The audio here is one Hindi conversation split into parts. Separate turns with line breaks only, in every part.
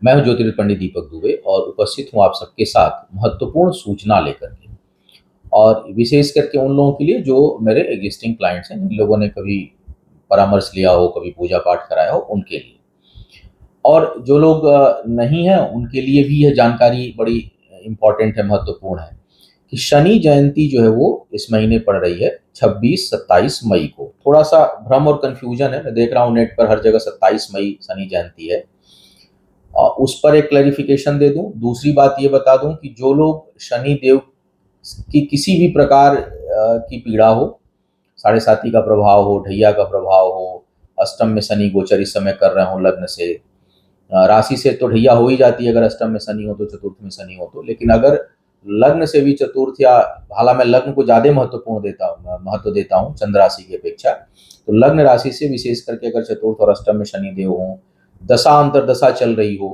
मैं हूं ज्योतिर्विद पंडित दीपक दुबे और उपस्थित हूं आप सबके साथ महत्वपूर्ण सूचना लेकर के, और विशेष करके उन लोगों के लिए जो मेरे एग्जिस्टिंग क्लाइंट्स हैं, जिन लोगों ने कभी परामर्श लिया हो, कभी पूजा पाठ कराया हो, उनके लिए। और जो लोग नहीं हैं उनके लिए भी यह जानकारी बड़ी इम्पोर्टेंट है, महत्वपूर्ण है कि शनि जयंती जो है वो इस महीने पड़ रही है 26-27 मई को। थोड़ा सा भ्रम और कंफ्यूजन है, मैं देख रहा हूँ नेट पर हर जगह 27 मई शनि जयंती है। उस पर एक क्लैरिफिकेशन दे दूं। दूसरी बात ये बता दूं कि जो लोग शनि देव की किसी भी प्रकार की पीड़ा हो, साढ़े साती का प्रभाव हो, ढैया का प्रभाव हो, अष्टम में शनि गोचर इस समय कर रहे हो लग्न से, राशि से तो ढैया हो ही जाती है अगर अष्टम में शनि हो तो, चतुर्थ में शनि हो तो, लेकिन अगर लग्न से भी चतुर्थ, या हालांकि मैं लग्न को ज्यादा महत्व देता हूँ चंद्र राशि की अपेक्षा, तो लग्न राशि से विशेष करके अगर चतुर्थ और अष्टम में शनि देव हो, दशा अंतर दशा चल रही हो,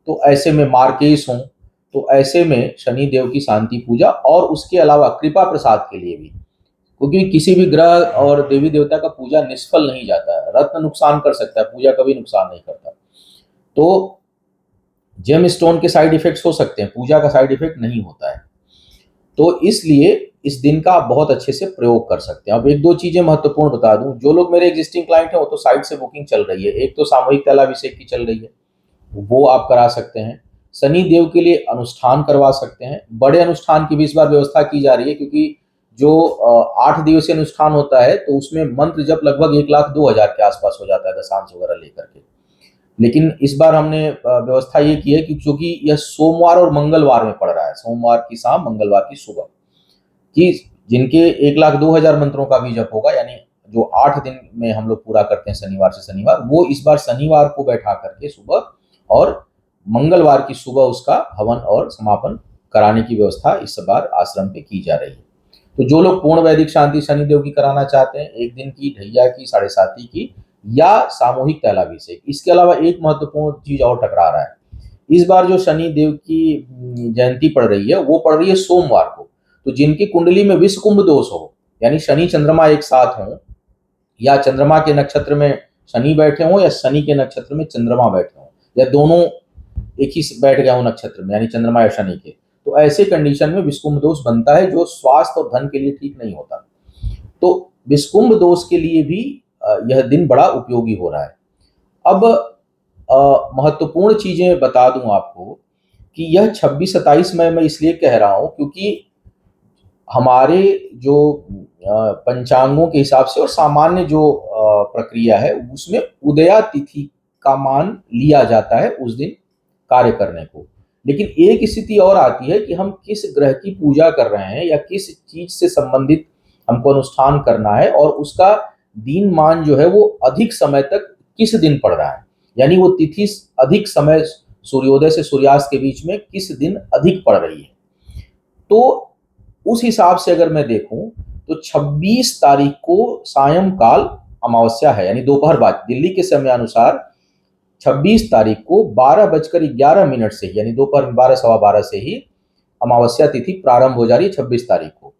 तो ऐसे में मार्केश हो, तो ऐसे में शनि देव की शांति पूजा, और उसके अलावा कृपा प्रसाद के लिए भी, क्योंकि किसी भी ग्रह और देवी देवता का पूजा निष्फल नहीं जाता है। रत्न नुकसान कर सकता है, पूजा कभी नुकसान नहीं करता। तो जेम स्टोन के साइड इफेक्ट्स हो सकते हैं, पूजा का साइड इफेक्ट नहीं होता है। तो इसलिए इस दिन का आप बहुत अच्छे से प्रयोग कर सकते हैं। अब एक दो चीजें महत्वपूर्ण बता दूं, जो लोग मेरे एग्जिस्टिंग क्लाइंट हैं वो तो साइट से बुकिंग चल रही है। एक तो सामूहिक तैलाभिषेक की चल रही है, वो आप करा सकते हैं। शनि देव के लिए अनुष्ठान करवा सकते हैं। बड़े अनुष्ठान की भी इस बार व्यवस्था की जा रही है, क्योंकि जो 8 दिवसीय अनुष्ठान होता है तो उसमें मंत्र जप लगभग 1,02,000 के आसपास हो जाता है, दशांश वगैरह लेकर के। लेकिन इस बार हमने व्यवस्था ये की है कि चूंकि यह सोमवार और मंगलवार में पड़ रहा है, सोमवार की शाम मंगलवार की सुबह, कि जिनके 1,02,000 मंत्रों का भी जप होगा, यानी जो 8 दिन में हम लोग पूरा करते हैं शनिवार से शनिवार, वो इस बार शनिवार को बैठा करके सुबह और मंगलवार की सुबह उसका हवन और समापन कराने की व्यवस्था इस बार आश्रम पे की जा रही है। तो जो लोग पूर्ण वैदिक शांति शनिदेव की कराना चाहते हैं, एक दिन की, ढैया की, साढ़े साती की, या सामूहिक तैलाभिषेक, इसके अलावा एक महत्वपूर्ण चीज और टकरा रहा है। इस बार जो शनि देव की जयंती पड़ रही है वो पड़ रही है सोमवार को। तो जिनकी कुंडली में विश्व कुंभ दोष हो, यानी शनि चंद्रमा एक साथ हो, या चंद्रमा के नक्षत्र में शनि बैठे हो, या शनि के नक्षत्र में चंद्रमा बैठे हो, या दोनों एक ही बैठ गया हो नक्षत्र में, यानी चंद्रमा या शनि के, तो ऐसे कंडीशन में विषकुंभ दोष बनता है, जो स्वास्थ्य और धन के लिए ठीक नहीं होता। तो विषकुंभ दोष के लिए भी यह दिन बड़ा उपयोगी हो रहा है। अब महत्वपूर्ण चीजें बता दूं आपको कि यह 26-27 मैं इसलिए कह रहा हूं क्योंकि हमारे जो पंचांगों के हिसाब से और सामान्य जो प्रक्रिया है उसमें उदया तिथि का मान लिया जाता है उस दिन कार्य करने को। लेकिन एक स्थिति और आती है कि हम किस ग्रह की पूजा कर रहे हैं या किस चीज से संबंधित हमको अनुष्ठान करना है, और उसका दिन मान जो है वो अधिक समय तक किस दिन पड़ रहा है, यानी वो तिथि अधिक समय सूर्योदय से सूर्यास्त के बीच में किस दिन अधिक पड़ रही है। तो उस हिसाब से अगर मैं देखूं तो 26 तारीख को सायंकाल अमावस्या है, यानी दोपहर बाद दिल्ली के समय अनुसार 26 तारीख को 12:11 से, यानी दोपहर में 12, सवा 12 से ही अमावस्या तिथि प्रारंभ हो जा रही है 26 तारीख को।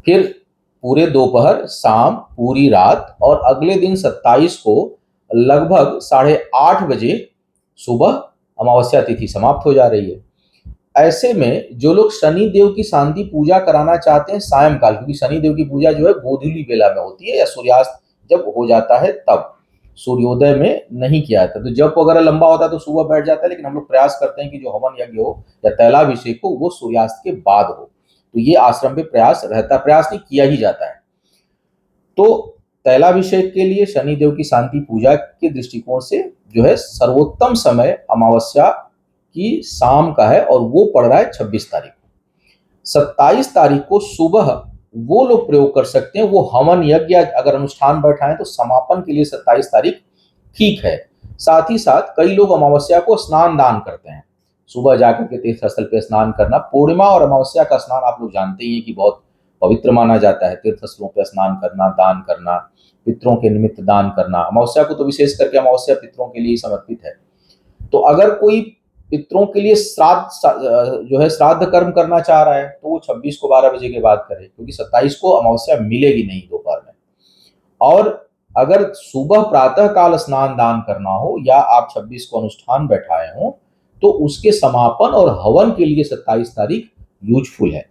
फिर पूरे दोपहर, शाम, पूरी रात, और अगले दिन 27 को लगभग 8:30 सुबह अमावस्या तिथि समाप्त हो जा रही है। ऐसे में जो लोग शनि देव की शांति पूजा कराना चाहते हैं सायंकाल, क्योंकि शनि देव की पूजा जो है गोधूली बेला में होती है, या सूर्यास्त जब हो जाता है तब, सूर्योदय में नहीं किया जाता। तो जब वगैरह लंबा होता है तो सुबह बैठ जाता है, लेकिन हम लोग प्रयास करते हैं कि जो हवन यज्ञ हो या तैलाभिषेक हो वो सूर्यास्त के बाद हो। तो ये आश्रम पे प्रयास रहता है, प्रयास नहीं किया ही जाता है। तो तैलाभिषेक के लिए शनि देव की शांति पूजा के दृष्टिकोण से जो है सर्वोत्तम समय अमावस्या की शाम का है, और वो पड़ रहा है 26 तारीख को। 27 तारीख को सुबह वो लोग प्रयोग कर सकते हैं, वो हवन यज्ञ अगर अनुष्ठान बैठाएं तो समापन के लिए 27 तारीख ठीक है। साथ ही साथ कई लोग अमावस्या को स्नान दान करते हैं, सुबह जाकर के तीर्थ स्थल पे स्नान करना। पूर्णिमा और अमावस्या का स्नान आप लोग जानते ही हैं कि बहुत पवित्र माना जाता है। तीर्थ स्थलों पर स्नान करना, दान करना, पितरों के निमित्त दान करना, अमावस्या को तो विशेष करके अमावस्या पितरों के लिए समर्पित है। तो अगर कोई पितरों के लिए जो है श्राद्ध कर्म करना चाह रहा है तो वो 26 को 12 बजे के बाद करे, क्योंकि 27 को अमावस्या मिलेगी नहीं दोपहर में। और अगर सुबह प्रातः काल स्नान दान करना हो या आप 26 को अनुष्ठान बैठाए हों, तो उसके समापन और हवन के लिए 27 तारीख यूजफुल है।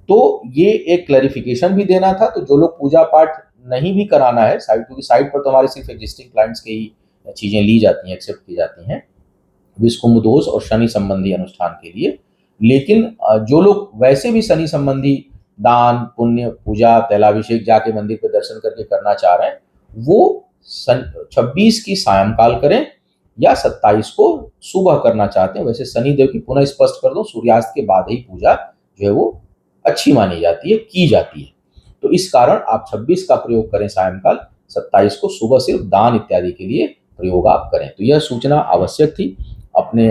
तो ये एक क्लैरिफिकेशन भी देना था। तो जो लोग पूजा पाठ नहीं भी कराना है साइट, क्योंकि साइट पर तो हमारे सिर्फ एग्जिस्टिंग क्लाइंट्स की ही चीजें ली जाती हैं, एक्सेप्ट की जाती हैं, विष्णु दोष और शनि संबंधी अनुष्ठान के लिए। लेकिन जो लोग वैसे भी शनि संबंधी दान पुण्य पूजा तैलाभिषेक जाके मंदिर पे दर्शन करके करना चाह रहे हैं, वो 26 की सायंकाल करें या 27 को सुबह करना चाहते हैं। वैसे शनिदेव की पुनः स्पष्ट कर दो, सूर्यास्त के बाद ही पूजा जो है वो अच्छी मानी जाती है, की जाती है। तो इस कारण आप 26 का प्रयोग करें सायंकाल, 27 को सुबह सिर्फ दान इत्यादि के लिए प्रयोग आप करें। तो यह सूचना आवश्यक थी अपने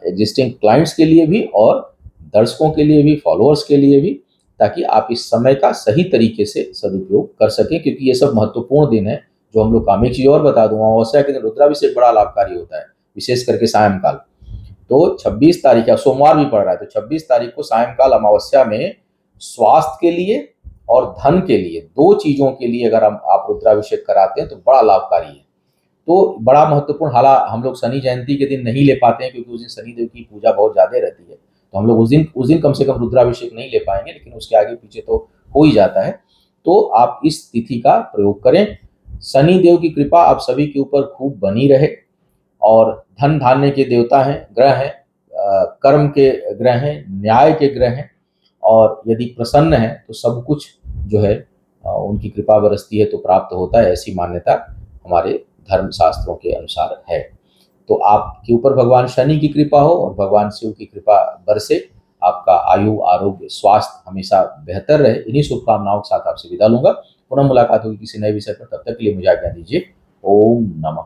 एग्जिस्टिंग क्लाइंट्स के लिए भी और दर्शकों के लिए भी, फॉलोअर्स के लिए भी, ताकि आप इस समय का सही तरीके से सदुपयोग कर सकें, क्योंकि ये सब महत्वपूर्ण दिन है जो हम लोग काम। एक चीज और बता दूंगा, अमावस्या के दिन रुद्राभिषेक बड़ा लाभकारी होता है, विशेष करके सायंकाल। तो 26 तारीख या सोमवार भी पड़ रहा है, तो 26 तारीख को सायंकाल अमावस्या में स्वास्थ्य के लिए और धन के लिए, दो चीजों के लिए अगर आप रुद्राभिषेक कराते हैं तो बड़ा लाभकारी है। तो बड़ा महत्वपूर्ण, हालांकि हम लोग शनि जयंती के दिन नहीं ले पाते हैं क्योंकि उस दिन शनिदेव की पूजा बहुत ज्यादा रहती है, तो हम लोग उस दिन कम से कम रुद्राभिषेक नहीं ले पाएंगे, लेकिन उसके आगे पीछे तो हो ही जाता है। तो आप इस तिथि का प्रयोग करें। शनिदेव की कृपा आप सभी के ऊपर खूब बनी रहे, और धन धान्य के देवता हैं, ग्रह हैं, कर्म के ग्रह हैं, न्याय के ग्रह हैं, और यदि प्रसन्न है तो सब कुछ जो है उनकी कृपा बरसती है तो प्राप्त होता है, ऐसी मान्यता हमारे धर्म शास्त्रों के अनुसार है। तो आपके ऊपर भगवान शनि की कृपा हो और भगवान शिव की कृपा बरसे, आपका आयु आरोग्य स्वास्थ्य हमेशा बेहतर रहे। इन्हीं शुभकामनाओं के साथ आपसे विदा लूंगा। पुनः मुलाकात होगी किसी नए विषय पर, तब तक के लिए मुझे आज्ञा दीजिए। ओम नमः।